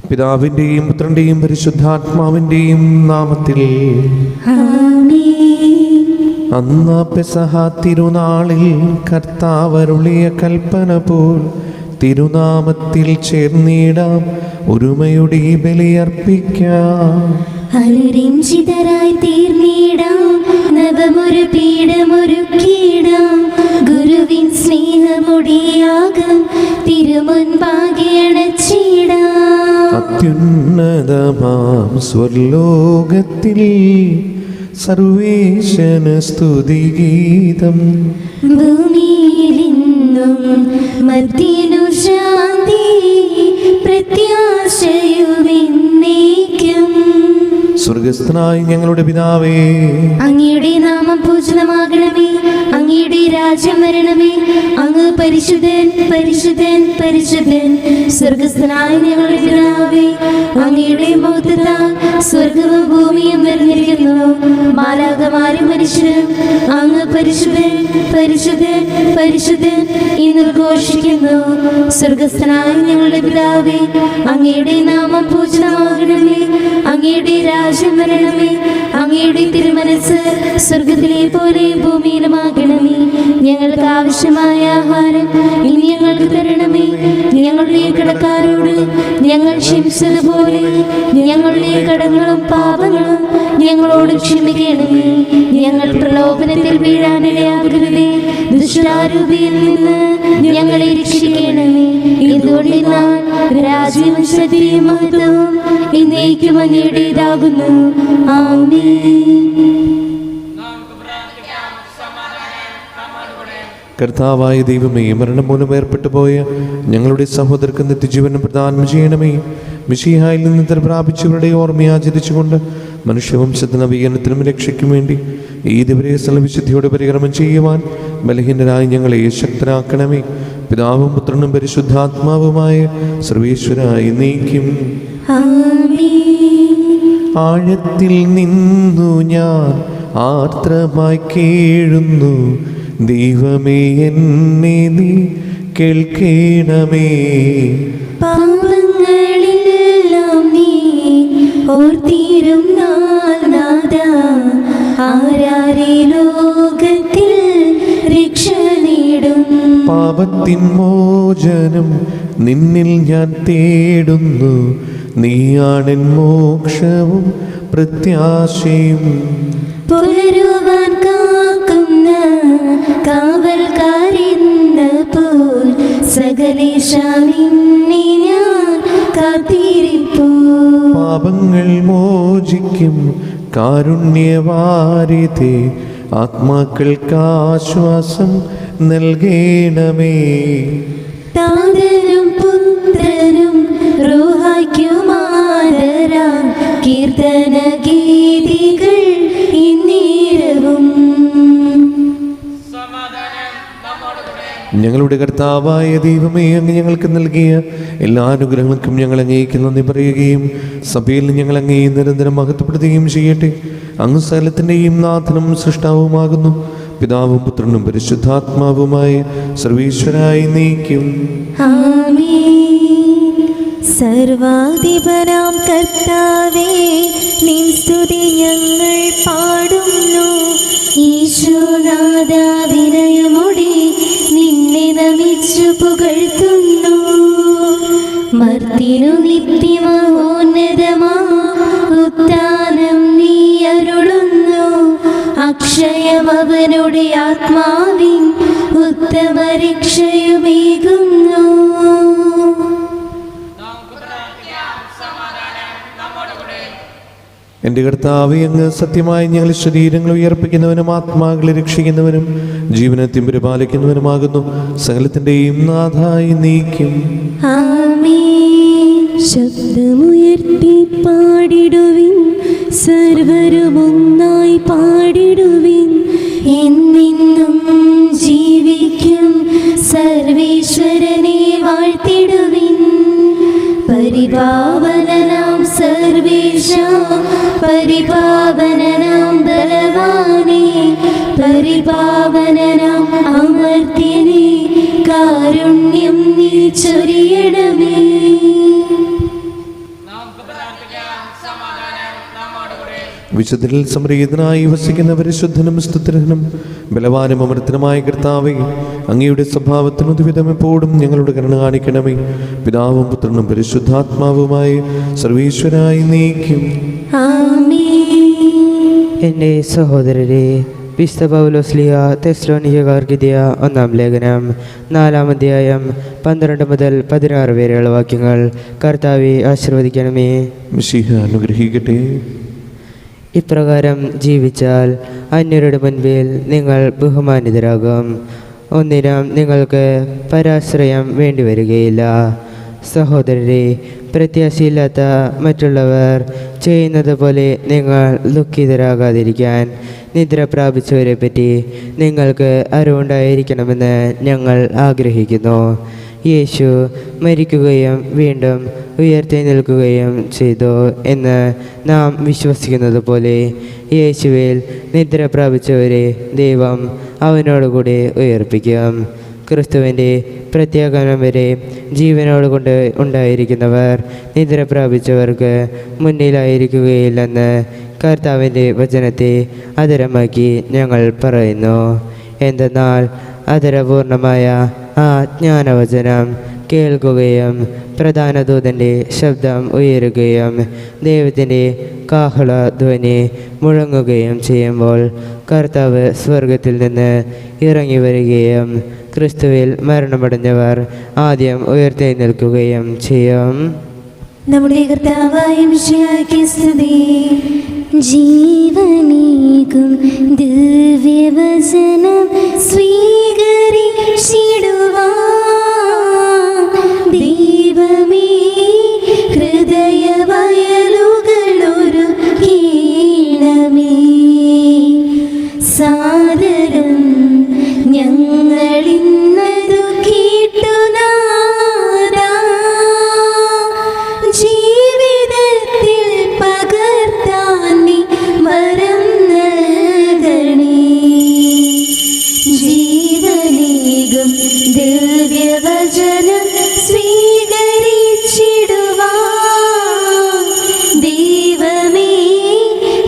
പിതാവിൻ്റെയും പുത്രൻ്റെയും പരിശുദ്ധാത്മാവിൻ്റെയും നാമത്തിൽ അന്ന് പെസഹ തിരുനാളിൽ കർത്താവരുളിയ കൽപ്പന പോൽ തിരുനാമത്തിൽ ചേർന്നിടാം, ഒരുമയുടെ ബലിയർപ്പിക്കാം. അനുരഞ്ജിതരായി തീർന്നിടാം, നവമൊരു പീഠമൊരുക്കിടാം. ഗുരുവിൻ സ്നേഹമൊടിയാകും തിരുമുൻപാകെ അണച്ചിടാം. അത്യുന്നതമാം സ്വർലോകത്തിൽ സർവേശന സ്തുതിഗീതം. ഭൂമിയിലെന്നും മർത്യനു ശാന്തി, പ്രത്യാശയുമെന്നേക്കും. സ്വർഗസ്ഥനായ ഞങ്ങളുടെ പിതാവേ, അങ്ങയുടെ നാമം പൂജിതമാകണമേ. അങ്ങയുടെ രാജ്യം വരണമേ. അങ്ങ് പരിശുദ്ധൻ പരിശുദ്ധൻ പരിശുദ്ധൻ. സ്വർഗസ്ഥനായ ഞങ്ങളുടെ പിതാവേ, അങ്ങയുടെ മഹത്വത്താൽ സ്വർഗവും ഭൂമിയും നിറഞ്ഞിരിക്കുന്നു. മാലാഖമാരും മനുഷ്യരും അങ്ങ് പരിശുദ്ധൻ പരിശുദ്ധൻ പരിശുദ്ധൻ എന്ന് ഘോഷിക്കുന്നു. സ്വർഗസ്ഥനായ ഞങ്ങളുടെ പിതാവേ, അങ്ങയുടെ നാമം പൂജിതമാകണമേ. അങ്ങയുടെ രാജ്യം വരണമേ. അങ്ങയുടെ തിരുമനസ് സ്വർഗത്തിലെ പോലെ ഭൂമിയിലുമാകണമേ. ഞങ്ങൾക്ക് ആവശ്യമായ ആഹാരം ഇനി ഞങ്ങൾക്ക് തരണമേ. ഞങ്ങളുടെ കടക്കാരോട് ഞങ്ങൾ ക്ഷമിച്ചതുപോലെ ഞങ്ങളുടെ കടങ്ങളും പാപങ്ങളും ഞങ്ങളോട് ക്ഷമിക്കണമേ. ഞങ്ങൾ പ്രലോഭനത്തിൽ വീഴാനിടയാകരുതേ, ദുഷ്ടാരൂപിയിൽ നിന്ന് ഞങ്ങളെ രക്ഷിക്കണമേ. എന്തുകൊണ്ടെന്നാൽ രാജ്യവും ശക്തിയും മഹത്വവും എന്നേക്കും അങ്ങയുടേതാകുന്നു. ആമേൻ. കർത്താവായ ദൈവമേ, മരണം മൂലം ഏർപ്പെട്ടു പോയ ഞങ്ങളുടെ സഹോദരർക്ക് നിത്യജീവനം പ്രദാനം ചെയ്യണമേ. മിശിഹായിൽ നിന്ന് നിദ്ര പ്രാപിച്ചവരുടെ ഓർമ്മ ആചരിച്ചുകൊണ്ട് മനുഷ്യവംശത്തിന് നവീകരണത്തിനും രക്ഷയ്ക്കും വേണ്ടി ഈ ദിവസങ്ങളെ വിശുദ്ധിയോടെ പരികർമ്മം ചെയ്യുവാൻ ബലഹീനരായി ഞങ്ങളെ ശക്തരാക്കണമേ. പിതാവും പുത്രനും പരിശുദ്ധാത്മാവുമായ സർവേശ്വരായി നീക്കും. ആഴത്തിൽ നിന്നു ഞാൻ ആർദ്രമായി കേഴുന്നു, ദൈവമേ എന്നെ നീ കേൾക്കണമേ. പാപങ്ങളെല്ലാം നീ ഓർത്തിരുന്നാൽ നാഥാ, ആരാരെ ലോകത്തിൽ രക്ഷ നേടും. പാപത്തിൻ മോചനം നിന്നിൽ ഞാൻ തേടുന്നു, നീയാണെൻ മോക്ഷവും പ്രത്യാശയും. പുലരുവാൻ കാക്കുന്ന കാവൽക്കാരെന്ന പോൽ സകലേശ നിന്നെ ഞാൻ കാത്തിരിപ്പൂ. പാപങ്ങൾ മോചിക്കും കാരുണ്യവാരിധേ, ആത്മാക്കൾക്ക് ആശ്വാസം നൽകണമേ. താതനും പുത്രനും റൂഹായ്ക്കുമാരാം കീർത്തന ഗീതികൾ ഇന്നേരവും. ഞങ്ങളുടെ കർത്താവായ ദൈവമേ, അങ്ങ് ഞങ്ങൾക്ക് നൽകിയ എല്ലാ അനുഗ്രഹങ്ങൾക്കും ഞങ്ങൾ അങ്ങേക്ക് നന്ദി പറയുകയും സഭയിൽ ഞങ്ങൾ അങ്ങേ നിരന്തരം മഹത്വപ്പെടുത്തുകയും ചെയ്യട്ടെ. അങ്ങ് സകലത്തിൻ്റെയും നാഥനും സൃഷ്ടാവുമാകുന്നു. പിതാവും പുത്രനും പരിശുദ്ധാത്മാവുമായ സർവീശ്വരായി നീക്കും. സർവാധിപനാം കർത്താവേ, നിൻ സ്തുതി ഞങ്ങൾ പാടുന്നു. ഈശോനാഥ, വിനയമോടെ നിന്നെ നമിച്ചു പുകഴ്ത്തുന്നു. മർത്തിനു നിത്യമഹോന്നതമാ ഉത്ഥാനം നീ അരുളുന്നു. അക്ഷയം അവനുടെ ആത്മാവിൻ ഉത്തമ രക്ഷയുമേകുന്നു. എൻ്റെ കർത്താവേ, അങ്ങ് സത്യമായി ഞങ്ങൾ ശരീരങ്ങൾ ഉയർപ്പിക്കുന്നവനും ആത്മാക്കളെ രക്ഷിക്കുന്നവനും ജീവനത്തെ പരിപാലിക്കുന്നവനുമാകുന്നു. സകലത്തിൻ്റെയും നാഥായി നീക്കും. ശബ്ദമുയർത്തി പാടിടുവിൻ, സർവരുമൊന്നായി പാടിടുവിൻ. എന്നെന്നും ജീവിക്കും സർവേശ്വരനെ വാഴ്ത്തിടുവിൻ. പരിപാവനനാം സർവേശ, പരിപാവനനാം ബലവാനേ, പരിപാവനനാം അമർത്യനേ, കാരുണ്യം നീ ചൊരിയണമേ. വിശുദ്ധരിൽ സംപ്രീതനായി വസിക്കുന്ന പരിശുദ്ധനും സ്തുത്യർഹനും ബലവാനും അമൃതനുമായ കർത്താവേ, അങ്ങയുടെ സ്വഭാവത്തിനുദ്വിധം എപ്പോഴും ഞങ്ങളുടെ കരുണ കാണിക്കണമേ. പിതാവും പുത്രനും പരിശുദ്ധാത്മാവുമായി സർവീശ്വരായി നീക്കും. എൻ്റെ സഹോദരരെ, വിശുദ്ധ പൗലോസ്ലീഹ തെസ്സലോനിക്കർക്കെഴുതിയ 1-ാം ലേഖനം 4-ാം അധ്യായം 12 മുതൽ 16 വരെയുള്ള വാക്യങ്ങൾ കർത്താവെ ആശീർവദിക്കണമേ. മിശിഹ അനുഗ്രഹിക്കട്ടെ. ഇപ്രകാരം ജീവിച്ചാൽ അന്യരുടെ മുൻപിൽ നിങ്ങൾ ബഹുമാനിതരാകും. ഒന്നിനും നിങ്ങൾക്ക് പരാശ്രയം വേണ്ടിവരികയില്ല. സഹോദരരെ, പ്രത്യാശയില്ലാത്ത മറ്റുള്ളവർ ചെയ്യുന്നത് പോലെ നിങ്ങൾ ദുഃഖിതരാകാതിരിക്കാൻ നിദ്ര പ്രാപിച്ചവരെ പറ്റി നിങ്ങൾക്ക് അറിവുണ്ടായിരിക്കണമെന്ന് ഞങ്ങൾ ആഗ്രഹിക്കുന്നു. യേശു മരിക്കുകയും വീണ്ടും ഉയർത്തെഴുന്നേൽക്കുകയും ചെയ്തു എന്ന് നാം വിശ്വസിക്കുന്നത് പോലെ യേശുവിൽ നിദ്ര പ്രാപിച്ചവരെ ദൈവം അവനോടുകൂടി ഉയർപ്പിക്കും. ക്രിസ്തുവിൻ്റെ പ്രത്യാഗമനം വരെ ജീവനോടുകൊണ്ട് ഉണ്ടായിരിക്കുന്നവർ നിദ്ര പ്രാപിച്ചവർക്ക് മുന്നിലായിരിക്കുകയില്ലെന്ന് കർത്താവിൻ്റെ വചനത്തെ ആദരമാക്കി ഞങ്ങൾ പറയുന്നു. എന്തെന്നാൽ ആദരപൂർണമായ ആ ജ്ഞാനവചനം കേൾക്കുകയും പ്രധാന ദൂതൻ്റെ ശബ്ദം ഉയരുകയും ദൈവത്തിൻ്റെ കാഹളധ്വനി മുഴങ്ങുകയും ചെയ്യുമ്പോൾ കർത്താവ് സ്വർഗത്തിൽ നിന്ന് ഇറങ്ങി വരികയും ക്രിസ്തുവിൽ മരണമടഞ്ഞവർ ആദ്യം ഉയർത്തെഴുന്നേൽക്കുകയും ചെയ്യും. നമ്മുടെ കർത്താവായ മിശിഹായ്ക്ക് സ്തുതി. ജീവനേകും ദിവ്യവചനം സ്വീകരിച്ചിടുവാൻ ദൈവമേ ഹൃദയവയലുകളൊരുക്കേണമേ. സാദരം ഞങ്ങളിന്നതു കേട്ടുനാഥാ, ജീവിതത്തിൽ പകർത്താൻ നീ വരം നൽകണേ. ജീവനേകും ദിവ്യവചനം സ്വീകരിച്ചിടുവാൻ ദൈവമേ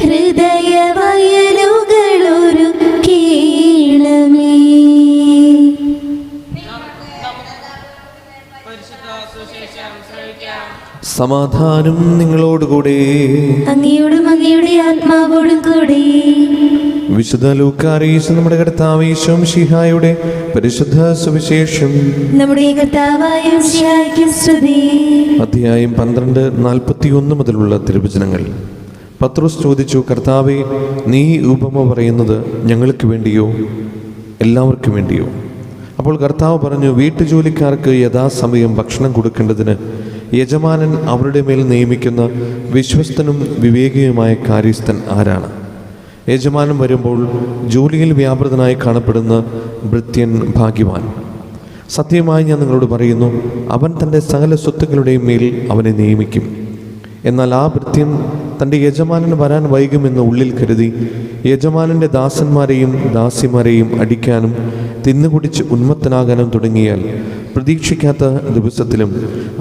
ഹൃദയവയലുകളൊരുക്കേണമേ. സമാധാനം നിങ്ങളോടുകൂടെ. അങ്ങയോടും അങ്ങയുടെ ആത്മാവോടും കൂടി. വിശുദ്ധ ലൂക്കാരീസ് നമ്മുടെ കർത്താവ് ഈശോ മിശിഹായുടെ പരിശുദ്ധ സുവിശേഷം. നമ്മുടെ കർത്താവായ മിശിഹായ്ക്ക് സ്തുതി. അധ്യായം 12:41 മുതലുള്ള തിരുവചനങ്ങൾ. പത്രോസ് ചോദിച്ചു, കർത്താവേ, നീ ഉപമ പറയുന്നത് ഞങ്ങൾക്ക് വേണ്ടിയോ എല്ലാവർക്കും വേണ്ടിയോ? അപ്പോൾ കർത്താവ് പറഞ്ഞു, വീട്ടുജോലിക്കാർക്ക് യഥാസമയം ഭക്ഷണം കൊടുക്കേണ്ടതിന് യജമാനൻ അവരുടെ മേൽ നിയമിക്കുന്ന വിശ്വസ്തനും വിവേകിയുമായ കാര്യസ്ഥൻ ആരാണ്? യജമാനൻ വരുമ്പോൾ ജോലിയിൽ വ്യാപൃതനായി കാണപ്പെടുന്ന ഭൃത്യൻ ഭാഗ്യവാൻ. സത്യമായി ഞാൻ നിങ്ങളോട് പറയുന്നു, അവൻ തൻ്റെ സകല സ്വത്തുക്കളുടെയും മേൽ അവനെ നിയമിക്കും. എന്നാൽ ആ ഭൃത്യൻ തൻ്റെ യജമാനൻ വരാൻ വൈകുമെന്ന് ഉള്ളിൽ കരുതി യജമാനൻ്റെ ദാസന്മാരെയും ദാസിമാരെയും അടിക്കാനും തിന്നുകുടിച്ച് ഉന്മത്തനാകാനും തുടങ്ങിയാൽ പ്രതീക്ഷിക്കാത്ത ദിവസത്തിലും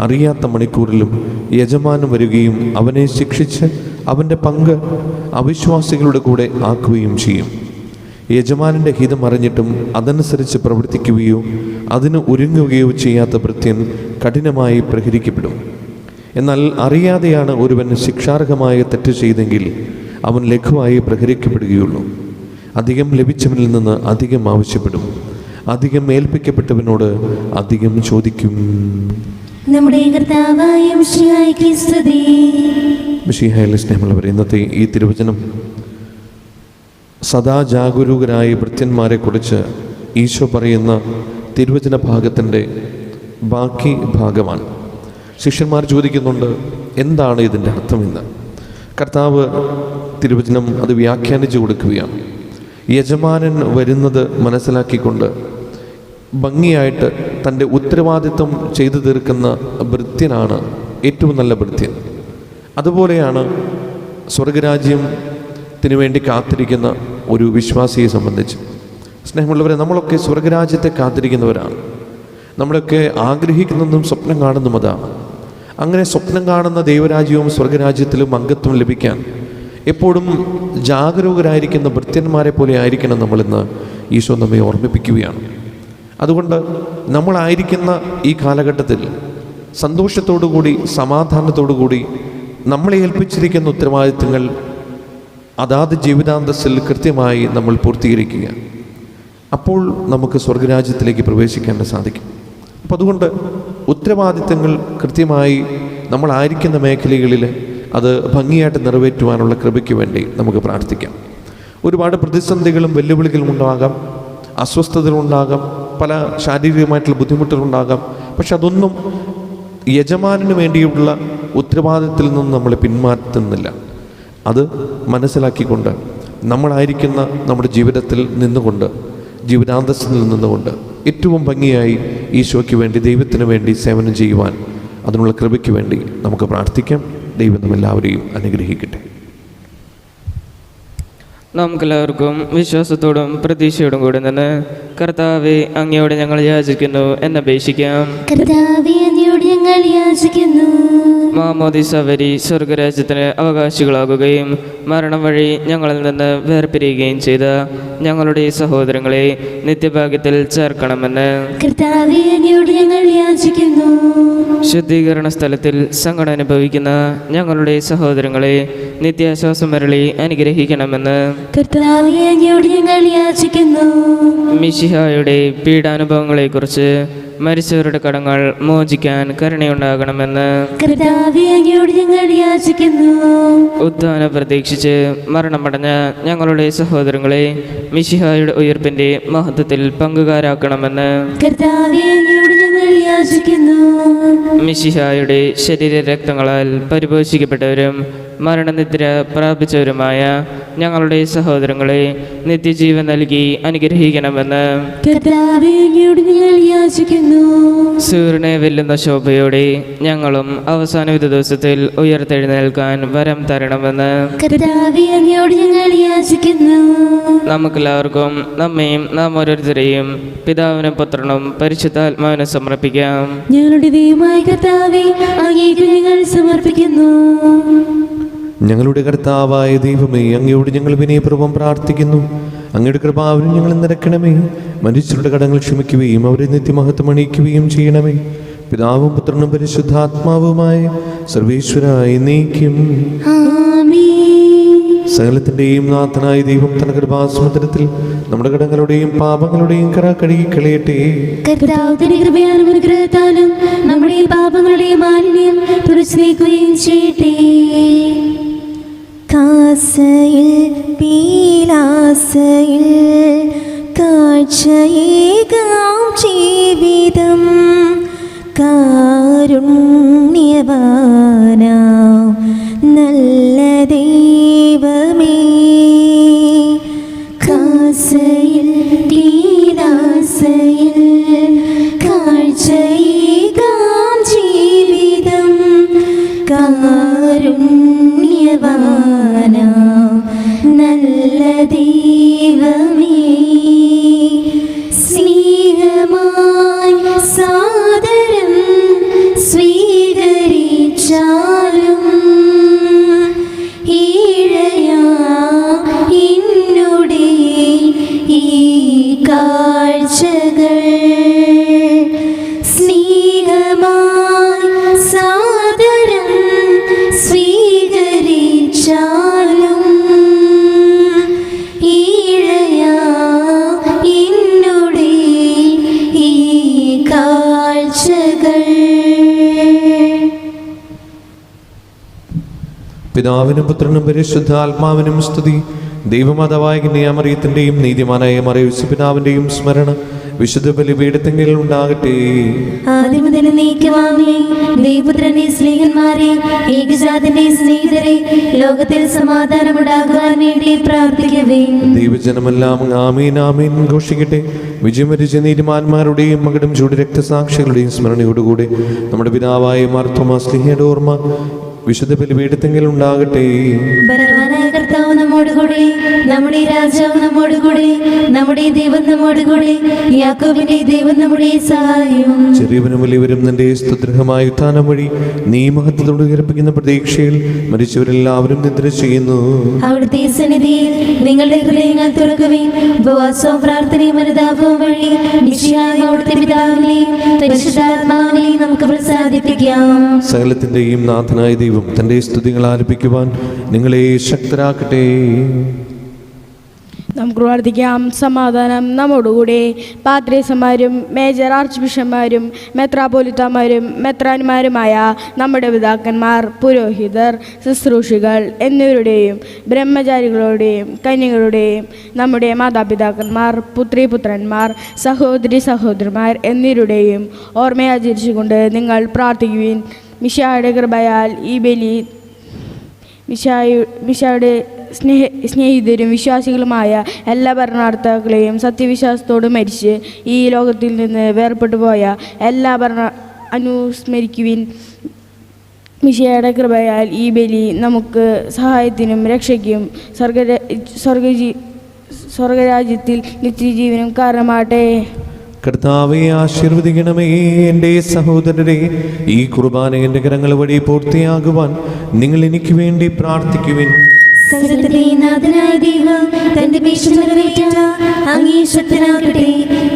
അറിയാത്ത മണിക്കൂറിലും യജമാനൻ വരികയും അവനെ ശിക്ഷിച്ച് അവൻ്റെ പങ്ക് അവിശ്വാസികളുടെ കൂടെ ആക്കുകയും ചെയ്യും. യജമാനൻ്റെ ഹിതം അറിഞ്ഞിട്ടും അതനുസരിച്ച് പ്രവർത്തിക്കുകയോ അതിന് ഒരുങ്ങുകയോ ചെയ്യാത്ത ഭൃത്യൻ കഠിനമായി പ്രഹരിക്കപ്പെടും. എന്നാൽ അറിയാതെയാണ് ഒരുവൻ ശിക്ഷാർഹമായ തെറ്റ് ചെയ്തെങ്കിൽ അവൻ ലഘുവായി പ്രഹരിക്കപ്പെടുകയുള്ളൂ. അധികം ലഭിച്ചവനിൽ നിന്ന് അധികം ആവശ്യപ്പെടും, അധികം ഏൽപ്പിക്കപ്പെട്ടവനോട് അധികം ചോദിക്കും. നമ്മുടെ കർത്താവായ മിശിഹായ്ക്ക് സ്തുതി. മിശിഹായിൽ സ്നേഹമുള്ളവർ, ഇന്നത്തെ ഈ തിരുവചനം സദാ ജാഗരൂകരായ ഭൃത്യന്മാരെക്കുറിച്ച് ഈശോ പറയുന്ന തിരുവചന ഭാഗത്തിൻ്റെ ബാക്കി ഭാഗമാണ്. ശിഷ്യന്മാർ ചോദിക്കുന്നുണ്ട്, എന്താണ് ഇതിൻ്റെ അർത്ഥമെന്ന്. കർത്താവ് തിരുവചനം അത് വ്യാഖ്യാനിച്ചു കൊടുക്കുകയാണ്. യജമാനൻ വരുന്നത് മനസ്സിലാക്കിക്കൊണ്ട് ഭംഗിയായിട്ട് തൻ്റെ ഉത്തരവാദിത്വം ചെയ്തു തീർക്കുന്ന ഭൃത്യനാണ് ഏറ്റവും നല്ല ഭൃത്യൻ. അതുപോലെയാണ് സ്വർഗരാജ്യത്തിന് വേണ്ടി കാത്തിരിക്കുന്ന ഒരു വിശ്വാസിയെ സംബന്ധിച്ച്. സ്നേഹമുള്ളവരെ, നമ്മളൊക്കെ സ്വർഗരാജ്യത്തെ കാത്തിരിക്കുന്നവരാണ്. നമ്മളൊക്കെ ആഗ്രഹിക്കുന്നതും സ്വപ്നം കാണുന്നതും അതാണ്. അങ്ങനെ സ്വപ്നം കാണുന്ന ദൈവരാജ്യവും സ്വർഗരാജ്യത്തിലും അംഗത്വം ലഭിക്കാൻ എപ്പോഴും ജാഗരൂകരായിരിക്കുന്ന ഭൃത്യന്മാരെ പോലെ ആയിരിക്കണം നമ്മളിന്ന് ഈശോ നമ്മെ ഓർമ്മിപ്പിക്കുകയാണ്. അതുകൊണ്ട് നമ്മളായിരിക്കുന്ന ഈ കാലഘട്ടത്തിൽ സന്തോഷത്തോടുകൂടി സമാധാനത്തോടുകൂടി നമ്മളെ ഏൽപ്പിച്ചിരിക്കുന്ന ഉത്തരവാദിത്തങ്ങൾ അതാത് ജീവിതാന്തസ്സിൽ കൃത്യമായി നമ്മൾ പൂർത്തീകരിക്കുക. അപ്പോൾ നമുക്ക് സ്വർഗരാജ്യത്തിലേക്ക് പ്രവേശിക്കാൻ സാധിക്കും. അപ്പം അതുകൊണ്ട് ഉത്തരവാദിത്തങ്ങൾ കൃത്യമായി നമ്മളായിരിക്കുന്ന മേഖലകളിൽ അത് ഭംഗിയായിട്ട് നിറവേറ്റുവാനുള്ള കൃപയ്ക്ക് വേണ്ടി നമുക്ക് പ്രാർത്ഥിക്കാം. ഒരുപാട് പ്രതിസന്ധികളും വെല്ലുവിളികളും ഉണ്ടാകാം, അസ്വസ്ഥതകളുണ്ടാകാം, പല ശാരീരികമായിട്ടുള്ള ബുദ്ധിമുട്ടുകളുണ്ടാകാം. പക്ഷെ അതൊന്നും യജമാനന് വേണ്ടിയുള്ള ഉത്തരവാദിത്തത്തിൽ നിന്നും നമ്മളെ പിന്മാറ്റുന്നില്ല. അത് മനസ്സിലാക്കിക്കൊണ്ട് നമ്മളായിരിക്കുന്ന നമ്മുടെ ജീവിതത്തിൽ നിന്നുകൊണ്ട്, ജീവിതാന്തസ്സിൽ നിന്നുകൊണ്ട് ഏറ്റവും ഭംഗിയായി ഈശോയ്ക്ക് വേണ്ടി, ദൈവത്തിന് വേണ്ടി സേവനം ചെയ്യുവാൻ അതിനുള്ള കൃപയ്ക്ക് വേണ്ടി നമുക്ക് പ്രാർത്ഥിക്കാം. ദൈവം നമ്മെല്ലാവരെയും അനുഗ്രഹിക്കട്ടെ. നമുക്കെല്ലാവർക്കും വിശ്വാസത്തോടും പ്രതീക്ഷയോടും കൂടെ നിന്ന് കർത്താവെ അങ്ങയോട് ഞങ്ങൾ യാചിക്കുന്നു എന്നപേക്ഷിക്കാം. കർത്താവേ, അങ്ങയോട് ഞങ്ങൾ യാചിക്കുന്നു. മാമോദിസ വഴി സ്വർഗരാജ്യത്തിന് അവകാശികളാകുകയും മരണം വഴി ഞങ്ങളിൽ നിന്ന് വേർപിരിയുകയും ചെയ്ത ഞങ്ങളുടെ സഹോദരങ്ങളെ നിത്യഭാഗ്യത്തിൽ ചേർക്കണമെന്ന് കർത്താവേ, അങ്ങയോട് ഞങ്ങൾ യാചിക്കുന്നു. ശുദ്ധീകരണ സ്ഥലത്തിൽ സങ്കടം അനുഭവിക്കുന്ന ഞങ്ങളുടെ സഹോദരങ്ങളെ നിത്യാശ്വാസം വരളി അനുഗ്രഹിക്കണമെന്ന് കർത്താവേ, അങ്ങയോട് ഞങ്ങൾ യാചിക്കുന്നു. മിശിഹായുടെ പീഡാനുഭവങ്ങളെക്കുറിച്ച് മരിച്ചവരുടെ കടങ്ങൾ മോചിക്കാൻ കരുണയുണ്ടാകണമെന്ന് കർത്താവേ, അങ്ങയോട് ഞങ്ങൾ യാചിക്കുന്നു. ഉദ്ധാനം പ്രതീക്ഷിച്ച് മരണമടഞ്ഞ ഞങ്ങളുടെ സഹോദരങ്ങളെ മിശിഹായുടെ ഉയർപ്പിന്റെ മഹത്വത്തിൽ പങ്കുകാരാക്കണമെന്ന് കർത്താവേ, അങ്ങയോട് ഞങ്ങൾ യാചിക്കുന്നു. മിശിഹായുടെ ശരീര രക്തങ്ങളാൽ പരിപോഷിക്കപ്പെട്ടവരും മരണനിദ്ര പ്രാപിച്ചവരുമായ ഞങ്ങളുടെ സഹോദരങ്ങളെ നിത്യജീവൻ നൽകി അനുഗ്രഹിക്കണമെന്ന് കർത്താവേ, അങ്ങയോട് ഞങ്ങൾ യാചിക്കുന്നു. സൂര്യനെ വെല്ലുന്ന ശോഭയോടെ ഞങ്ങളും അവസാന വിധ ദിവസത്തിൽ ഉയർത്തെഴുന്നേൽക്കാൻ വരം തരണമെന്ന് കർത്താവേ, അങ്ങയോട് ഞങ്ങൾ യാചിക്കുന്നു. നമുക്കെല്ലാവർക്കും നമ്മയും നാം ഓരോരുത്തരെയും പിതാവിനും പുത്രനും പരിശുദ്ധാത്മാവിനും സമർപ്പിക്കാം. ഞങ്ങളുടെ ദൈവമായ കർത്താവേ, അങ്ങേക്ക് ഞങ്ങൾ സമർപ്പിക്കുന്നു. ഞങ്ങളുടെ കർത്താവായ ദൈവമേ, അങ്ങയോട് ഞങ്ങൾ വിനയപൂർവ്വം പ്രാർത്ഥിക്കുന്നു. അങ്ങയുടെ കൃപാവരും ഞങ്ങൾ നിറയ്ക്കണമേ. മനുഷ്യരുടെ കടങ്ങൾ ക്ഷമിക്കുകയും അവരെ നിത്യമഹത്വം അണിയിക്കുകയും ചെയ്യണമേ. പിതാവും പുത്രനും പരിശുദ്ധാത്മാവുമായ സർവേശ്വരായ നീക്കും. സകലത്തിൻ്റെയും നാഥനായ ദൈവം തന്റെ കൃപാസമുദ്രത്തിൽ നമ്മുടെ കടങ്ങളുടെയും പാപങ്ങളുടെയും കറ കഴുകിക്കളയട്ടെ. കർത്താവിന്റെ കൃപയാലും അനുഗ്രഹത്താലും നമ്മുടെ പാപങ്ങളുടെ മാലിന്യം തുടച്ചു നീക്കുകയും ചെയ്യട്ടെ. കാസയിൽ പീലാസയിൽ കാഴ്ചയേകാം ജീവിതം കാരുണ്യവാനാം നല്ല ദൈവമേ. കാസയിൽ പീലാസയിൽ കാഴ്ചയേകാം ജീവിതം കാരുണ്യവാനാം നല്ല ദൈവമേ. സ്നേഹമായി സാദരം സ്വീകരിച്ചാലും ഈഴയാ ഇന്നുടെ ഈ കാഴ്ചകൾ സ്നേഹമായി സാദരം സ്വീകരിച്ചാലും ഈഴയാ ഇന്നുടെ ഈ കാഴ്ചകൾ. പിതാവിനും പുത്രനും പരിശുദ്ധാത്മാവിനും സ്തുതി. ദൈവമാതാവായ കന്യാമറിയത്തിൻ്റെയും നീതിമാനായ മറിയൂസ് പിതാവിൻ്റെയും സ്മരണ വിശുദ്ധ ബലിപീഠത്തെങ്കിൽ ഉണ്ടാകട്ടെ. ആദ്യം മുതൽ നീക്കുവാമേ. ദൈവപുത്രന്റെ സ്നേഹന്മാരെ, ഏകജാതന്റെ സ്നേഹിതരെ, ലോകത്തിൽ സമാധാനമുണ്ടാകുവാൻ വേണ്ടി പ്രാർത്ഥിക്കവേ. ദൈവജനമെല്ലാം ആമീൻ ആമീൻ ഘോഷിക്കട്ടെ. വിജയമരിച്ച നീതിമാന്മാരുടെയും മകടും ചൂട് രക്തസാക്ഷികളുടെയും സ്മരണയോടുകൂടെ നമ്മുടെ പിതാവായ മാർത്തോമാ സ്ലിഹയുടെ ഓർമ്മ വിശുദ്ധ ബലിപീഠത്തെങ്കിൽ ഉണ്ടാകട്ടെ. ബലവാനായ കർത്താവ് നമ്മോടുകൂടെ, നമ്മുടെ രാജാവ് നമ്മോടുകൂടെ, നമ്മുടെ ദൈവം നമ്മോടുകൂടെ, യാക്കോബിന്റെ ദൈവം നമ്മുടെ സഹായം. ചെറിയവനും വലിയവരും നിന്റെ സ്തുത്യർഹമായ ഉത്ഥാനം വഴി നീ മഹത്വത്തോട് ഉയർപ്പിക്കുന്ന പ്രതീക്ഷയിൽ മരിച്ചവരെല്ലാവരും നിദ്ര ചെയ്യുന്നു. അവിടുത്തെ സന്നിധിയിൽ നിങ്ങളുടെ ഹൃദയങ്ങൾ തുറക്കുകയും ഉപവാസവും പ്രാർത്ഥനയും അനുതാപവും വഴി മിശിഹായ അവിടുത്തെ പിതാവിനെയും പരിശുദ്ധാത്മാവിനെയും നമുക്ക് പ്രസാദിപ്പിക്കാം. സകലത്തിന്റെയും നാഥനായ ദൈവം തന്റെ സ്തുതികൾ ആലപിക്കുവാൻ നിങ്ങളെ ശക്തരാക്കട്ടെ. നമുക്ക് പ്രാർത്ഥിക്കാം. സമാധാനം നമ്മോടുകൂടെ. പാത്രീസന്മാരും മേജർ ആർച്ച് ബിഷപ്പ്മാരും മെത്രാപോലിത്തമാരും മെത്രാന്മാരുമായ നമ്മുടെ പിതാക്കന്മാർ, പുരോഹിതർ, ശുശ്രൂഷികൾ എന്നിവരുടെയും ബ്രഹ്മചാരികളുടെയും കന്യകളുടെയും നമ്മുടെ മാതാപിതാക്കന്മാർ, പുത്രിപുത്രന്മാർ, സഹോദരി സഹോദരന്മാർ എന്നിവരുടെയും ഓർമ്മയാചരിച്ചുകൊണ്ട് നിങ്ങൾ പ്രാർത്ഥിക്കുവിൻ. മിശിഹായുടെ കൃപയാൽ ഈ ബലി മിശിഹായുടെ സ്നേഹിതരും വിശ്വാസികളുമായ എല്ലാ ഭരണകർത്താക്കളെയും സത്യവിശ്വാസത്തോട് മരിച്ച് ഈ ലോകത്തിൽ നിന്ന് വേർപെട്ടു പോയ എല്ലാ അനുസ്മരിക്കുവിൻ. മിശിഹായുടെ കൃപയാൽ ഈ ബലി നമുക്ക് സഹായത്തിനും രക്ഷയ്ക്കും സ്വർഗരാജ്യത്തിൽ നിത്യജീവനും കാരണമാട്ടെ. കർത്താവെ ആശീർവദിക്കണമേ. എൻ്റെ സഹോദരരെ, ഈ കുർബാന എൻ്റെ കരങ്ങൾ വഴി പൂർത്തിയാകുവാൻ നിങ്ങൾ എനിക്ക് വേണ്ടി പ്രാർത്ഥിക്കുവിൻ. സകലത്തിന്റെ നാഥനായ ദൈവം തന്റെ പേശ നിറവേറ്റാൻ അങ്ങേ ശക്തനാക്കട്ടെ.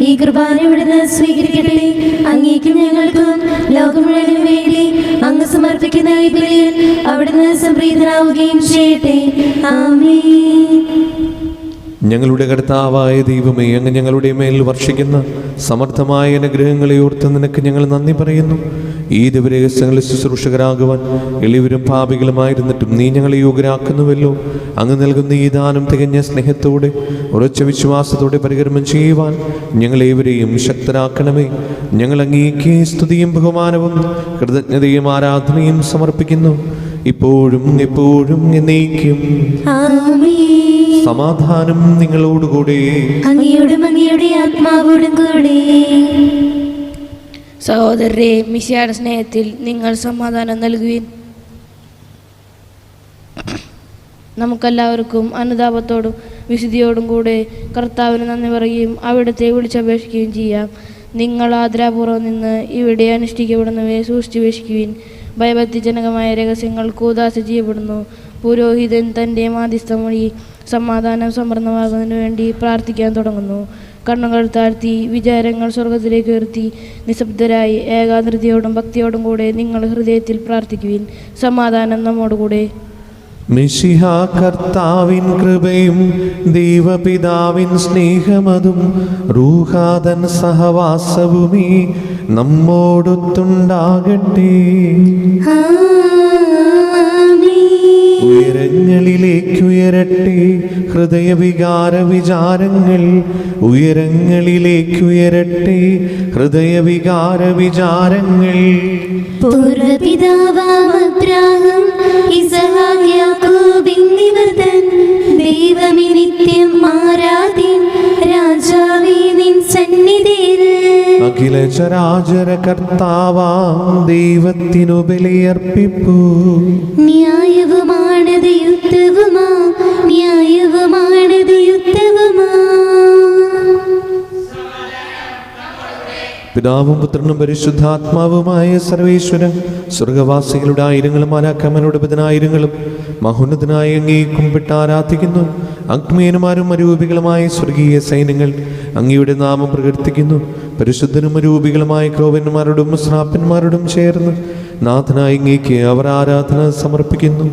ഈ കുർബാന ഇവിടുന്ന് സ്വീകരിക്കട്ടെ. അങ്ങേക്കും ഞങ്ങൾക്കും ലോകം മുഴുവനും വേണ്ടി അങ്ങ് സമർപ്പിക്കുന്ന ഈ ബലിയിൽ അവിടുന്ന് സംപ്രീതനാവുകയും ചെയ്യട്ടെ. ആമേൻ. ഞങ്ങളുടെ കർത്താവായ ദൈവമേ, അങ്ങ് ഞങ്ങളുടെ മേൽ വർഷിക്കുന്ന സമർത്ഥമായ അനുഗ്രഹങ്ങളെ ഓർത്ത് നിനക്ക് ഞങ്ങൾ നന്ദി പറയുന്നു. ഈ ദിവരഹസ്യങ്ങളിൽ ശുശ്രൂഷകരാകുവാൻ എളിയവരും പാപികളുമായിരുന്നിട്ടും നീ ഞങ്ങളെ യോഗ്യരാക്കുന്നുവല്ലോ. അങ്ങ് നൽകുന്ന ഈ ദാനം തികഞ്ഞ സ്നേഹത്തോടെ ഉറച്ച വിശ്വാസത്തോടെ പരികർമ്മം ചെയ്യുവാൻ ഞങ്ങളേവരെയും ശക്തരാക്കണമേ. ഞങ്ങൾ അങ്ങേക്ക് സ്തുതിയും ബഹുമാനവും കൃതജ്ഞതയും ആരാധനയും സമർപ്പിക്കുന്നു, ഇപ്പോഴും എപ്പോഴും എന്നേക്കും. സമാധാനം നിങ്ങളോടുകൂടെ. അങ്ങയോടും അങ്ങയുടെ ആത്മാവോടും കൂടെ. സഹോദരരെ, മിശിഹായുടെ സ്നേഹത്തിൽ നിങ്ങൾ സമാധാനം നൽകുവിൻ. നമുക്കെല്ലാവർക്കും അനുതാപത്തോടും വിശുദ്ധിയോടും കൂടെ കർത്താവിന് നന്ദി പറയുകയും അവിടുത്തെ വിളിച്ചപേക്ഷിക്കുകയും ചെയ്യാം. നിങ്ങൾ ആദരാപൂർവ്വം നിന്ന് ഇവിടെ അനുഷ്ഠിക്കപ്പെടുന്നവയെ സൂക്ഷിച്ചുപേക്ഷിക്കുവിൻ. ഭയഭക്തിജനകമായ രഹസ്യങ്ങൾ കൂദാശ ചെയ്യപ്പെടുന്നു. പുരോഹിതൻ തൻ്റെ മാധ്യസ്ഥം വഴി സമാധാനം സമൃദ്ധമാകുന്നതിനു വേണ്ടി പ്രാർത്ഥിക്കാൻ തുടങ്ങുന്നു. കണ്ണുകൾ താഴ്ത്തി വിചാരങ്ങൾ സ്വർഗത്തിലേക്ക് ഉയർത്തി നിശബ്ദരായി ഏകാഗ്രതയോടും ഭക്തിയോടും കൂടെ നിങ്ങൾ ഹൃദയത്തിൽ പ്രാർത്ഥിക്കുവിൻ. സമാധാനം നമ്മോടുകൂടെ. മിശിഹ കർത്താവിൻ കൃപയും ദൈവപിതാവിൻ സ്നേഹമതും റൂഹാദൻ സഹവാസവുമേ നമ്മോടൊത്തുണ്ടാകട്ടെ. ഉയരങ്ങളിലേക്കുയരട്ടെ ഹൃദയവികാര വിചാരങ്ങൾ, ഉയരങ്ങളിലേക്കുയരട്ടെ ഹൃദയവികാര വിചാരങ്ങൾ. പൂർവപിതാവാം അബ്രാഹാം, ഇസഹാക്ക്, യാക്കോബ് എന്നിവർ തൻ ദൈവമേ നിത്യം ആരാധ്യൻ, രാജാവേ നിൻ സന്നിധിയിൽ. അഖില ചരാചര കർത്താവാം ദൈവത്തിനു ബലിയർപ്പിപ്പൂ. ന്യായവുമാണത് യുക്തവുമാ, ന്യായവുമാണത് യുക്തവുമാ. പിതാവും പുത്രനും പരിശുദ്ധാത്മാവുമായ സർവേശ്വരൻ, സ്വർഗവാസികളുടെ ആയിരങ്ങളും മാലാഖമാരുടെ പതിനായിരങ്ങളും മഹോന്നതനായ അങ്ങേ കുമ്പിട്ട് ആരാധിക്കുന്നു. അഗ്മേനുമാരും അരൂപികളുമായ സ്വർഗീയ സൈന്യങ്ങൾ അങ്ങയുടെ നാമം പ്രകീർത്തിക്കുന്നു. പരിശുദ്ധനും അരൂപികളുമായ ക്രോവന്മാരോടും ശ്രാപ്പന്മാരോടും ചേർന്ന് നാഥനായ അങ്ങേക്ക് അവർ ആരാധന സമർപ്പിക്കുന്നു.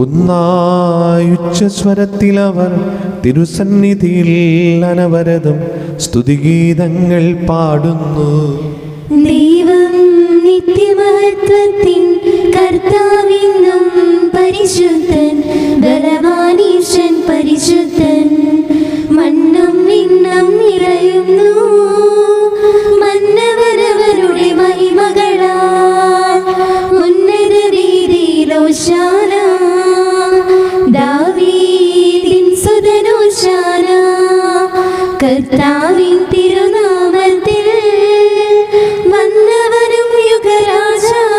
ഒന്നായുച്ചസ്വരത്തിൽ അവർ തിരുസന്നിധിയിൽ അനവരതം സ്തുതിഗീതങ്ങൾ പാടുന്നു. ദൈവം നിത്യമഹത്വത്തിൻ കർത്താവിന്നും പരിശുദ്ധൻ, ബലവാനീശൻ പരിശുദ്ധൻ. മണ്ണും വിണ്ണും നിറയുന്നു മന്നവരവരുടെ മഹിമകളാ. ഉന്നത വീതിയിൽ ഹോശാന, ദാവീദിൻ സുതൻ ഹോശാന. കർത്താവിൻ തിരുനാമത്തിൽ വന്നവനും യുഗരാജാവായി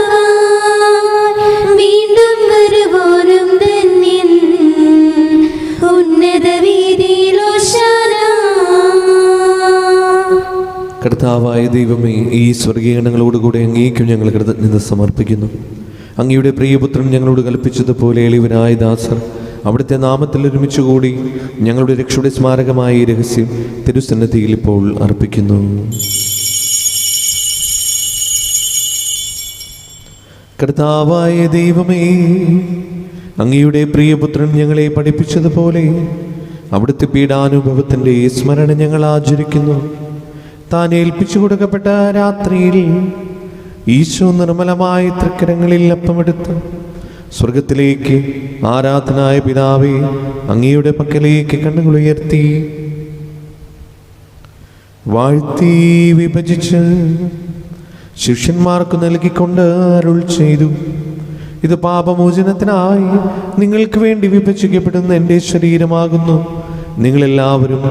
കർത്താവായ ദൈവമേ, ഈ സ്വർഗീയഗണങ്ങളോടുകൂടെ അങ്ങേക്കും ഞങ്ങൾ കൃതജ്ഞത സമർപ്പിക്കുന്നു. അങ്ങയുടെ പ്രിയപുത്രൻ ഞങ്ങളോട് കൽപ്പിച്ചതുപോലെ എളിവനായ ദാസർ അവിടുത്തെ നാമത്തിൽ ഒരുമിച്ച് കൂടി ഞങ്ങളുടെ രക്ഷയുടെ സ്മാരകമായ ഈ രഹസ്യം തിരുസന്നിധിയിൽ ഇപ്പോൾ അർപ്പിക്കുന്നു. കർത്താവായ ദൈവമേ, അങ്ങയുടെ പ്രിയപുത്രൻ ഞങ്ങളെ പഠിപ്പിച്ചതുപോലെ അവിടുത്തെ പീഡാനുഭവത്തിൻ്റെ സ്മരണ ഞങ്ങൾ ആചരിക്കുന്നു. താൻ ഏൽപ്പിച്ചു കൊടുക്കപ്പെട്ട രാത്രിയിൽ ഈശോ നിർമ്മലമായ തൃക്കരങ്ങളിൽ അപ്പമെടുത്ത് സ്വർഗത്തിലേക്ക് ആരാധനായ പിതാവേ അങ്ങയുടെ പക്കലേക്ക് കണ്ണുകളുയർത്തി വാഴ്ത്തി വിഭജിച്ച് ശിഷ്യന്മാർക്ക് നൽകിക്കൊണ്ട് അരുൾ ചെയ്തു: ഇത് പാപമോചനത്തിനായി നിങ്ങൾക്ക് വേണ്ടി വിഭജിക്കപ്പെടുന്ന എൻ്റെ ശരീരമാകുന്നു. നിങ്ങളെല്ലാവരും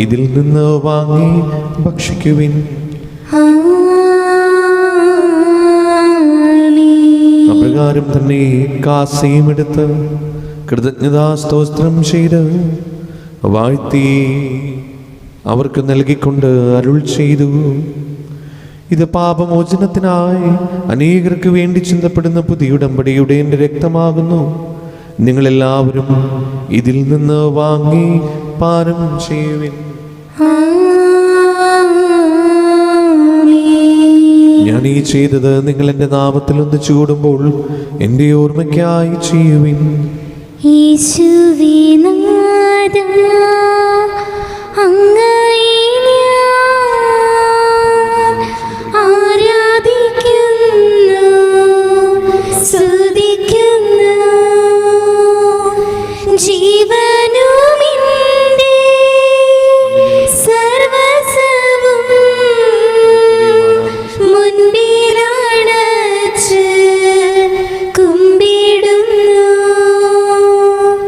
ഇതിൽ നിന്ന് വാങ്ങി ഭക്ഷിക്കുവിൻ. അപ്രകാരം തന്നെ കാസയും എടുത്ത് കൃതജ്ഞതാസ്തോത്രം ചെയ്ത് വാഴ്ത്തി അവർക്ക് നൽകിക്കൊണ്ട് അരുൾ ചെയ്തു: ഇത് പാപമോചനത്തിനായി അനേകർക്ക് വേണ്ടി ചിന്തപ്പെടുന്ന പുതിയ ഉടമ്പടിയുടെ എൻ്റെ രക്തമാകുന്നു. നിങ്ങളെല്ലാവരും ഇതിൽ നിന്ന് വാങ്ങി പാനം ചെയ്യുവിൻ. ഞാൻ ഈ ചെയ്തത് നിങ്ങൾ എൻ്റെ നാമത്തിൽ ഒന്നിച്ചു കൂടുമ്പോൾ എൻ്റെ ഓർമ്മയ്ക്കായി ചെയ്യുവിൻ.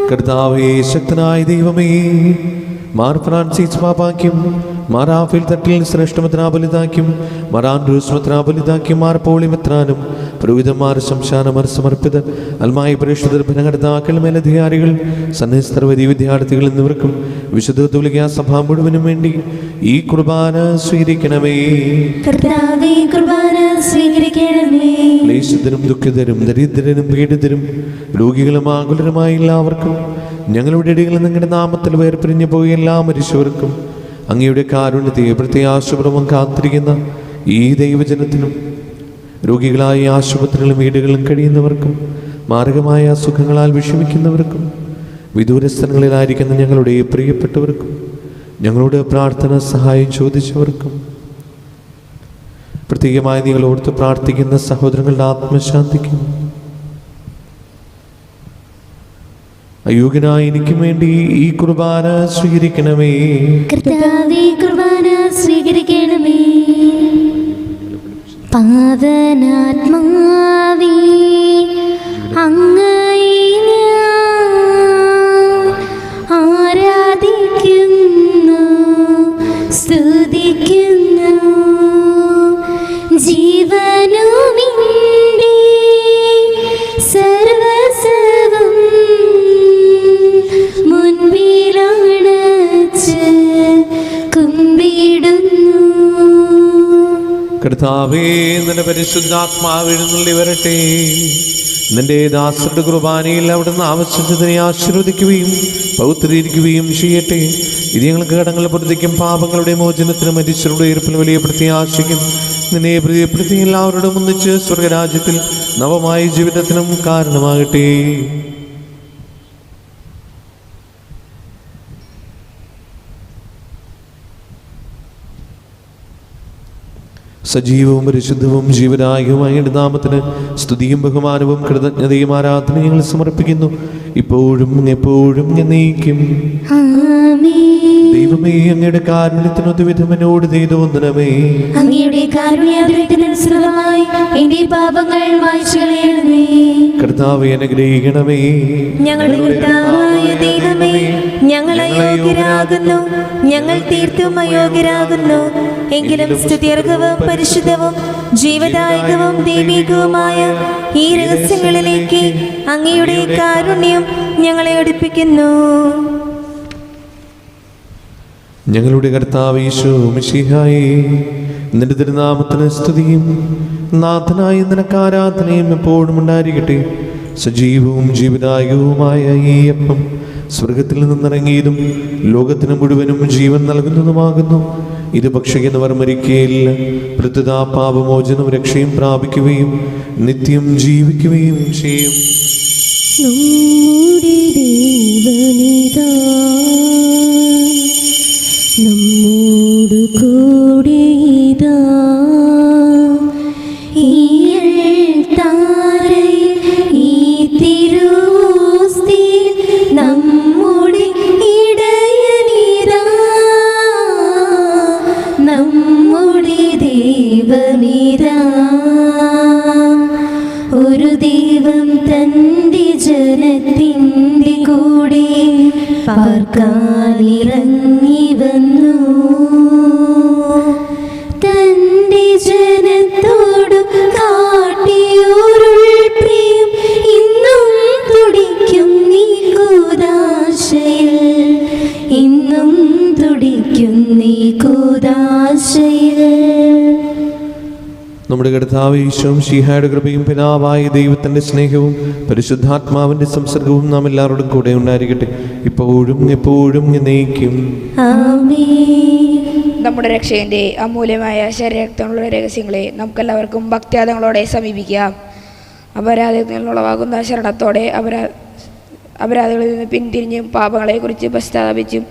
കർത്താവേ, ശക്തനായ ദൈവമേ, മാർ ഫ്രാൻസിസ് പാപ്പാക്കും മാർ ആഫിൽ തട്ടിൽ ശ്രേഷ്ഠമെത്രാപൊലീത്താക്കും മാർ ആൻഡ്രൂസ് മെത്രാപൊലീത്താക്കും മാർ പോളി മെത്രാനും പുരോഹിതന്മാർ ശംശാനമാർ സമർപ്പിതർ അൽമായ പ്രേക്ഷിതർ ഭരണകർത്താക്കൾ മേലധികാരികൾ സന്യസ്തർ വരി വിദ്യാർത്ഥികൾ എന്നിവർക്കും വിശുദ്ധ കത്തോലിക്കാ സഭ മുഴുവനും വേണ്ടി ഈ കുർബാന സ്വീകരിക്കണമേ. ക്ലേശിതരും ദുഃഖിതരും ദരിദ്രരും പീഡിതരും രോഗികളും ആകുലരുമായ എല്ലാവർക്കും ഞങ്ങളുടെ ഇടയിൽ നിങ്ങളുടെ നാമത്തിൽ വേർപിരിഞ്ഞു പോയ എല്ലാ മനുഷ്യർക്കും അങ്ങയുടെ കാരുണ്യത്തെ പ്രത്യാശപൂർവ്വം കാത്തിരിക്കുന്ന ഈ ദൈവജനത്തിനും രോഗികളായ ആശുപത്രികളും വീടുകളിലും കഴിയുന്നവർക്കും മാരകമായ അസുഖങ്ങളാൽ വിഷമിക്കുന്നവർക്കും വിദൂരസ്ഥലങ്ങളിലായിരിക്കുന്ന ഞങ്ങളുടെ പ്രിയപ്പെട്ടവർക്കും ഞങ്ങളുടെ പ്രാർത്ഥന സഹായം ചോദിച്ചവർക്കും പ്രത്യേകമായി നിങ്ങളോർത്ത് പ്രാർത്ഥിക്കുന്ന സഹോദരങ്ങളുടെ ആത്മശാന്തിക്കും അയോഗ്യനായ എനിക്കും വേണ്ടി ഈ കുർബാന സ്വീകരിക്കണമേ. കർത്താവേ, കുർബാന സ്വീകരിക്കണമേ. പാവനാത്മാവേ, അങ്ങയെ ഞാൻ ആരാധിക്കുന്നു, സ്തുതിക്കുന്നു. ജീവനുമിന്റെ സർവസ്വവും മുൻപിലണച്ച് കുമ്പിടുന്നു. കർത്താവേ, നിന്റെ പരിശുദ്ധാത്മാവ് എഴുന്നള്ളി വരട്ടെ. നിന്റെ ദാസരുടെ കുർബാനയിൽ അവിടുന്ന് ആവശ്യത്തിനെ ആശീർവദിക്കുകയും പൗത്രീകരിക്കുകയും ചെയ്യട്ടെ. ഇത് ഞങ്ങൾക്ക് കടങ്ങൾ പ്രതിക്കും പാപങ്ങളുടെ മോചനത്തിന് മരിച്ചവരുടെ ഉയർപ്പിൽ വലിയ പ്രത്യാശയ്ക്കും നിന്നെ പ്രിയപ്പെടുത്തി എല്ലാവരോടും ഒന്നിച്ച് സ്വർഗരാജ്യത്തിൽ നവമായ ജീവിതത്തിനും കാരണമാകട്ടെ. സജീവവും പരിശുദ്ധവും ജീവനായകവുമായ നാമത്തിന് സ്തുതിയും ബഹുമാനവും കൃതജ്ഞതയും ആരാധനയും ഞങ്ങൾ സമർപ്പിക്കുന്നു, ഇപ്പോഴും എപ്പോഴും എന്നേക്കും. ദൈവമേ, അങ്ങയുടെ കാരുണ്യത്തിനൊരു വിധമനോട് ചെയ്തോന്നണമേ. അങ്ങയുടെ കാരുണ്യാഗ്രഹത്തിനനുസൃതമായി എന്റെ പാപങ്ങൾ മായ്ച്ചു കളയണമേ. കർത്താവേ, അനുഗ്രഹിക്കണമേ. ഞങ്ങളുടെ കർത്താവായ ദൈവമേ, ഞങ്ങൾ അയോഗ്യരാകുന്നു, ഞങ്ങൾ തീർത്തും അയോഗ്യരാകുന്നു. എങ്കിലും സ്തുത്യർഹവും പരിശുദ്ധവും ജീവദായകവും ദൈവികവുമായ ഈ രഹസ്യങ്ങളിലേക്ക് അങ്ങയുടെ കാരുണ്യം ഞങ്ങളെ അടുപ്പിക്കുന്നു. ഞങ്ങളുടെ കർത്താവ് യേശു മിശിഹായേ, നിന്റെ തിരുനാമത്തിന് സ്തുതിയും നാഥനായ നിനക്ക് ആരാധനയും എപ്പോഴും ഉണ്ടായിരിക്കട്ടെ. സജീവവും ജീവദായകവുമായ ഈ അപ്പം സ്വർഗത്തിൽ നിന്നിറങ്ങിയതും ലോകത്തിന് മുഴുവനും ജീവൻ നൽകുന്നതുമാകുന്നു. ഇത് ഭക്ഷിക്കുന്നവർ മരിക്കുകയില്ല, പ്രത്യുത പാപമോചനവും രക്ഷയും പ്രാപിക്കുകയും നിത്യം ജീവിക്കുകയും ചെയ്യും. നമ്മുടെ ദൈവമിതാ നമ്മോട് കൂടെ ഇതാ ഈ താരയിൽ ഈ തിരുവോസ്തിയിൽ നമ്മുടെ ഇടയനിതാ നമ്മുടെ ദൈവമിതാ. ഒരു ദൈവം തൻ്റെ ജനത്തിൻ്റെ കൂടെ പാർക്കാനിറങ്ങി വന്നു. തൻ്റെ ജനത്തോടു കാട്ടിയൊരുൾ പ്രിയം ഇന്നും തുടിക്കും നീ കൂദാശയിൽ, ഇന്നും തുടിക്കും നീ കൂദാശയിൽ. നമ്മുടെ കർത്താവ് ഈശോ മിശിഹായുടെ കൃപയും പിതാവായ ദൈവത്തിന്റെ സ്നേഹവും പരിശുദ്ധാത്മാവിന്റെ സംസർഗവും നാം എല്ലാവരോടും കൂടെ ഉണ്ടായിരിക്കട്ടെ, ഇപ്പോഴും എപ്പോഴും എന്നേക്കും. ആമേൻ. നമ്മുടെ രക്ഷയുടെ അമൂല്യമായ ശരീരരക്തങ്ങളുടെ രഹസ്യങ്ങളെ നമുക്കെല്ലാവർക്കും ഭക്ത്യാദങ്ങളോടെ സമീപിക്കാം. അപരാധത്തിൽ നിന്നുളവാകുന്ന ശരണത്തോടെ അപരാധങ്ങളിൽ നിന്ന് പിന്തിരിഞ്ഞും പാപങ്ങളെക്കുറിച്ച് പശ്ചാത്തപിച്ചും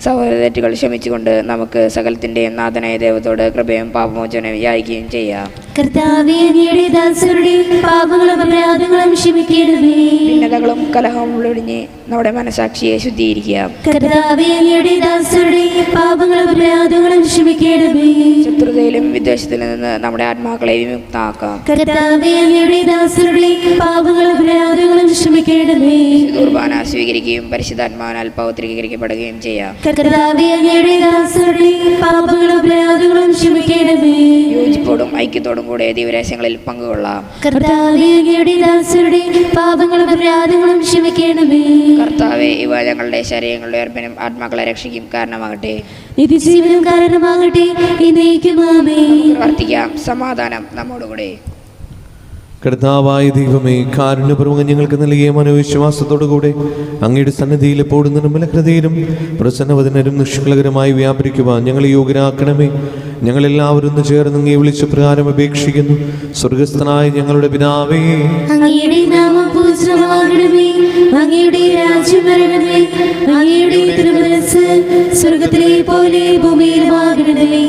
സഹോദര തെറ്റുകൾ ക്ഷമിച്ചുകൊണ്ട് നമുക്ക് സകലത്തിൻ്റെയും നാഥനായ ദൈവത്തോട് കൃപയും പാപമോചനം യാചിക്കുകയും ചെയ്യാം. കർത്താവേ, അങ്ങയുടെ ദാസരുടെ പാപങ്ങളും അപരാധങ്ങളും ക്ഷമിക്കണമേ. ഭിന്നതകളും കലഹവും ഒഴിഞ്ഞ് നമ്മുടെ മനസാക്ഷിയെ ശുദ്ധീകരിക്കാം. കർത്താവേ, അങ്ങയുടെ ദാസരുടെ പാപങ്ങളും അപരാധങ്ങളും ക്ഷമിക്കണമേ. ശത്രുതയിലും വിദ്വേഷത്തിൽ നിന്ന് നമ്മുടെ ആത്മാക്കളെ വിമുക്തമാക്കാം. കർത്താവേ, അങ്ങയുടെ ദാസരുടെ പാപങ്ങളും അപരാധങ്ങളും ക്ഷമിക്കണമേ. കുർബാന സ്വീകരിക്കുകയും പരിശുദ്ധാത്മാവിനാൽ പൗത്രീകരിക്കപ്പെടുകയും ചെയ്യാം. കർത്താവേ, അങ്ങയുടെ ദാസരുടെ പാപങ്ങളും അപരാധങ്ങളും ക്ഷമിക്കണമേ. യോജിപ്പോടും ഐക്യത്തോടും കൂടെ ദിവരഹസ്യങ്ങളിൽ പങ്കുകൊള്ളാം. കർത്താവേ, അങ്ങയുടെ ദാസരുടെ പാപങ്ങളും അപരാധങ്ങളും ക്ഷമിക്കണമേ. കർത്താവെ, ഇവ ഞങ്ങളുടെ ശരീരങ്ങളുടെ ഉയർപ്പിനും ആത്മാക്കളെ രക്ഷിക്കും കാരണമാകട്ടെ, നിത്യജീവനും കാരണമാകട്ടെ. എന്നേക്കും ആമേൻ. പ്രാർത്ഥിക്കാം. സമാധാനം നമ്മോടുകൂടെ. കർത്താവായ ദൈവമേ, കാരുണ്യപൂർവ്വം ഞങ്ങൾക്ക് നൽകിയ മനോവിശ്വാസത്തോടുകൂടെ അങ്ങയുടെ സന്നിധിയിൽ എപ്പോഴും നിർമ്മല ഹൃദയരും പ്രസന്നവദനരും നിഷ്കളകരമായി വ്യാപരിക്കുവാൻ ഞങ്ങളെ യോഗ്യരാക്കണമേ. ഞങ്ങളെല്ലാവരും ഒന്ന് ചേർന്ന് അങ്ങയെ വിളിച്ച് പ്രകാരം അപേക്ഷിക്കുന്നു. സ്വർഗസ്ഥനായ ഞങ്ങളുടെ പിതാവേ, അങ്ങയുടെ നാമം പൂജിതമാകണമേ. അങ്ങയുടെ രാജ്യം വരണമേ. അങ്ങയുടെ തിരുമനസ്സ് സ്വർഗത്തിലെ പോലെ ഭൂമിയിലുമാകണമേ.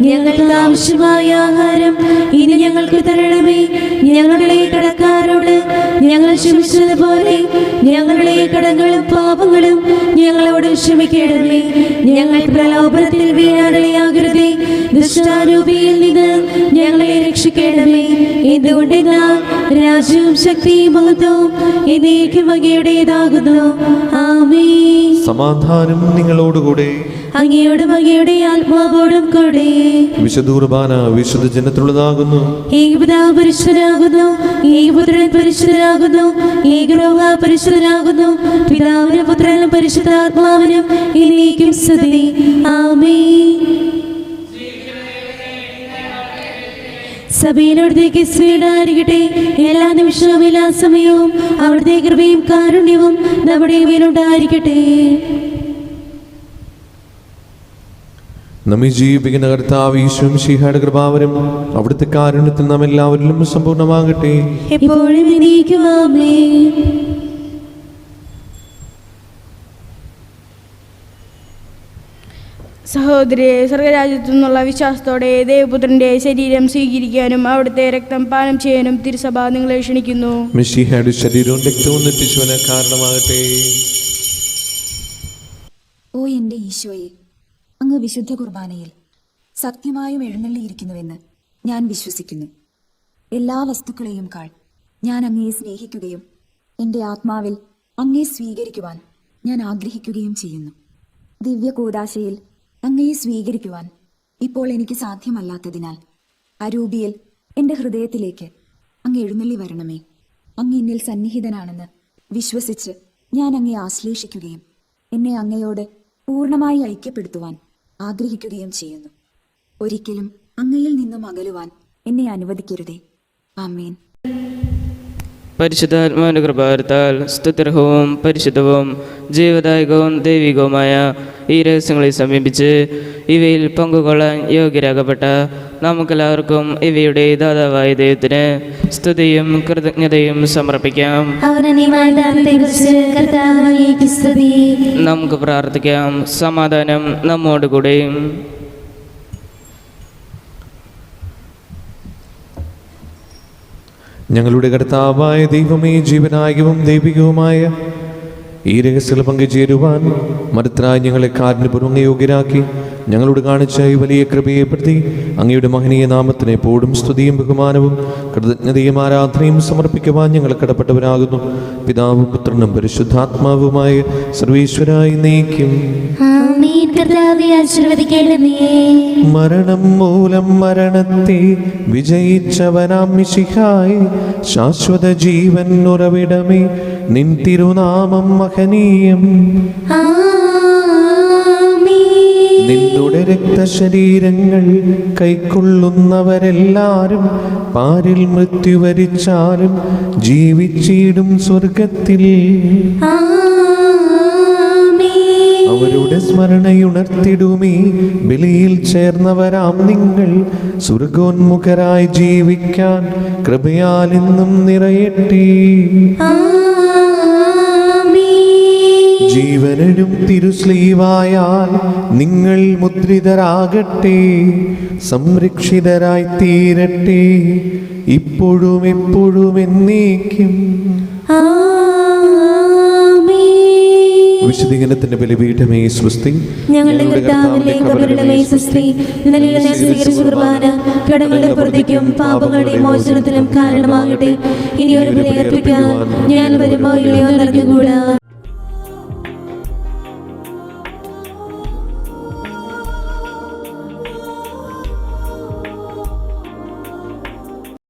ഞങ്ങൾക്ക് ആവശ്യമായ ആഹാരം ഇനി ഞങ്ങൾക്ക് തരണമേ. ഞങ്ങളുടെ കടക്കാരോട് ഞങ്ങൾ ക്ഷമിച്ചതുപോലെ ഞങ്ങളുടെ കടങ്ങളും പാപങ്ങളും ഞങ്ങളോട് ക്ഷമിക്കണമേ. ഞങ്ങൾ പ്രലോഭനത്തിൽ വീഴാനിടയാകരുതേ. ദുഷ്ടാരൂപിയിൽ നിന്ന് ഞങ്ങളെ രക്ഷിക്കണമേ. എന്തുകൊണ്ടെന്നാൽ രാജ്യവും ശക്തിയും മഹത്വവും എന്നേക്കും അങ്ങയുടേതാകുന്നു. ആമേൻ. സമാധാനം നിങ്ങളോടുകൂടെ. അങ്ങയോടും അങ്ങയുടെ ആത്മാവോടും കൂടെ. വിശുദ്ധ കുർബാന വിശുദ്ധ ജനത്തിലുള്ളതാകുന്നു. ഏകപിതാവ് പരിശുദ്ധനാകുന്നു, ഏകപുത്രൻ പരിശുദ്ധനാകുന്നു, ഏകരോഹ പരിശുദ്ധനാകുന്നു. പിതാവിനും പുത്രനും പരിശുദ്ധാത്മാവിനും എന്നേക്കും സ്തുതി. ആമേൻ. സഭയിലവിടത്തേക്ക് സ്വീടായിരിക്കട്ടെ. എല്ലാ നിമിഷവും എല്ലാ സമയവും അവിടുത്തെ കൃപയും കാരുണ്യവും നമ്മുടെ മേലുണ്ടായിരിക്കട്ടെ. നമ്മെ ജീവിപ്പിക്കുന്ന കർത്താവ് ഈശോ മിശിഹായുടെ കൃപാവരം അവിടുത്തെ കാരുണ്യത്തിൽ നാം എല്ലാവരിലും സമ്പൂർണ്ണമാകട്ടെ, എപ്പോഴും എന്നേക്കും ആമേൻ. സഹോദരിയെ, സ്വർഗരാജ്യത്തു നിന്നുള്ള വിശ്വാസത്തോടെ ദേവപുത്രന്റെ ശരീരം സ്വീകരിക്കാനും അവിടുത്തെ രക്തം പാനം ചെയ്യാനും തിരുസഭ നിങ്ങളെ ക്ഷണിക്കുന്നു. മിശിഹായുടെ ശരീരവും രക്തവും എത്തിച്ചുവന് കാരണമാകട്ടെ. ഓ എൻ്റെ ഈശോയെ, അങ്ങ് വിശുദ്ധ കുർബാനയിൽ സത്യമായും എഴുന്നള്ളിയിരിക്കുന്നുവെന്ന് ഞാൻ വിശ്വസിക്കുന്നു. എല്ലാ വസ്തുക്കളെയും കാൾ ഞാൻ അങ്ങയെ സ്നേഹിക്കുകയും എൻ്റെ ആത്മാവിൽ അങ്ങയെ സ്വീകരിക്കുവാൻ ഞാൻ ആഗ്രഹിക്കുകയും ചെയ്യുന്നു. ദിവ്യ കൂദാശയിൽ അങ്ങയെ സ്വീകരിക്കുവാൻ ഇപ്പോൾ എനിക്ക് സാധ്യമല്ലാത്തതിനാൽ അരൂപിയിൽ എൻ്റെ ഹൃദയത്തിലേക്ക് അങ്ങ് എഴുന്നള്ളി വരണമേ. അങ്ങ് എന്നിൽ സന്നിഹിതനാണെന്ന് വിശ്വസിച്ച് ഞാൻ അങ്ങയെ ആശ്ലേഷിക്കുകയും എന്നെ അങ്ങയോട് പൂർണ്ണമായി ഐക്യപ്പെടുത്തുവാൻ ആഗ്രഹിക്കുകയും ചെയ്യുന്നു. ഒരിക്കലും അങ്ങയിൽ നിന്നും അകലുവാൻ എന്നെ അനുവദിക്കരുതേ. ആമേൻ. പരിശുദ്ധാത്മാവിന്റെ കൃപാവരത്താൽ സ്തുത്യർഹവും പരിശുദ്ധവും ജീവദായകവും ദൈവികവുമായ ഈ രഹസ്യങ്ങളെ സമീപിച്ച് ഇവയിൽ പങ്കുകൊള്ളാൻ യോഗ്യരാകപ്പെട്ട നമുക്കെല്ലാവർക്കും ഇവയുടെ ദാതാവായ ദൈവത്തിന് സ്തുതിയും കൃതജ്ഞതയും സമർപ്പിക്കാം. നമുക്ക് പ്രാർത്ഥിക്കാം. സമാധാനം നമ്മോടുകൂടെയും. ഞങ്ങളുടെ കർത്താവായ ദൈവമേ, ജീവനായകവും ദൈവികവുമായ ഈ രഹസ്യങ്ങൾ പങ്കുചേരുവാൻ മരുത്തരായി ഞങ്ങളെ കാരുണ്യപൂർവ്വം യോഗ്യരാക്കി ഞങ്ങളോട് കാണിച്ച ഈ വലിയ കൃപയെ പ്രതി അങ്ങയുടെ മഹനീയ നാമത്തിന് എപ്പോഴും സ്തുതിയും ബഹുമാനവും കൃതജ്ഞതയും ആരാധനയും സമർപ്പിക്കുവാൻ ഞങ്ങൾ കടപ്പെട്ടവരാകുന്നു. പിതാവും പുത്രനും പരിശുദ്ധാത്മാവുമായ സർവീശ്വരായി നീക്കും. മരണം മൂലം മരണത്തെ വിജയിച്ചവനാം മിശിഹായി, ശാശ്വത ജീവൻ ഉറവിടമേ, നിൻ തിരുനാമം മഹനീയം. നിന്നുടെ രക്തശരീരങ്ങൾ കൈക്കൊള്ളുന്നവരെല്ലാരും പാരിൽ മൃത്യു വരിച്ചാലും ജീവിച്ചിടും സ്വർഗത്തിൽ. അവരുടെ സ്മരണയുണർത്തിടുമേ, ബലിയിൽ ചേർന്നവരാം നിങ്ങൾ സ്വർഗോന്മുഖരായി ജീവിക്കാൻ കൃപയാൽ എന്നും നിറയട്ടെ. ജീവനും തിരുസ്ലീവായാൽ നിങ്ങൾ മുദ്രിതരാകട്ടെ, സംരക്ഷിതരായി തീരട്ടെ, ഇപ്പോഴും എപ്പോഴും എന്നേക്കും. വിശുദ്ധീകരണത്തിന്റെ ബലിപീഠമേ സ്വസ്തി. ഞങ്ങളുടെ കർത്താവിന്റെ കബറിടമേ സ്വസ്തി. ഇന്നലെ സ്വീകരിച്ച കുർബാന കടങ്ങളുടെ പുറത്തേക്കും പാപങ്ങളുടെ മോചനത്തിനും കാരണമാകട്ടെ. ഇനി ഒരു ബലി അർപ്പിക്കാൻ ഞാൻ വരുമോ ഇല്ലയോ നൽകുകൂടാ.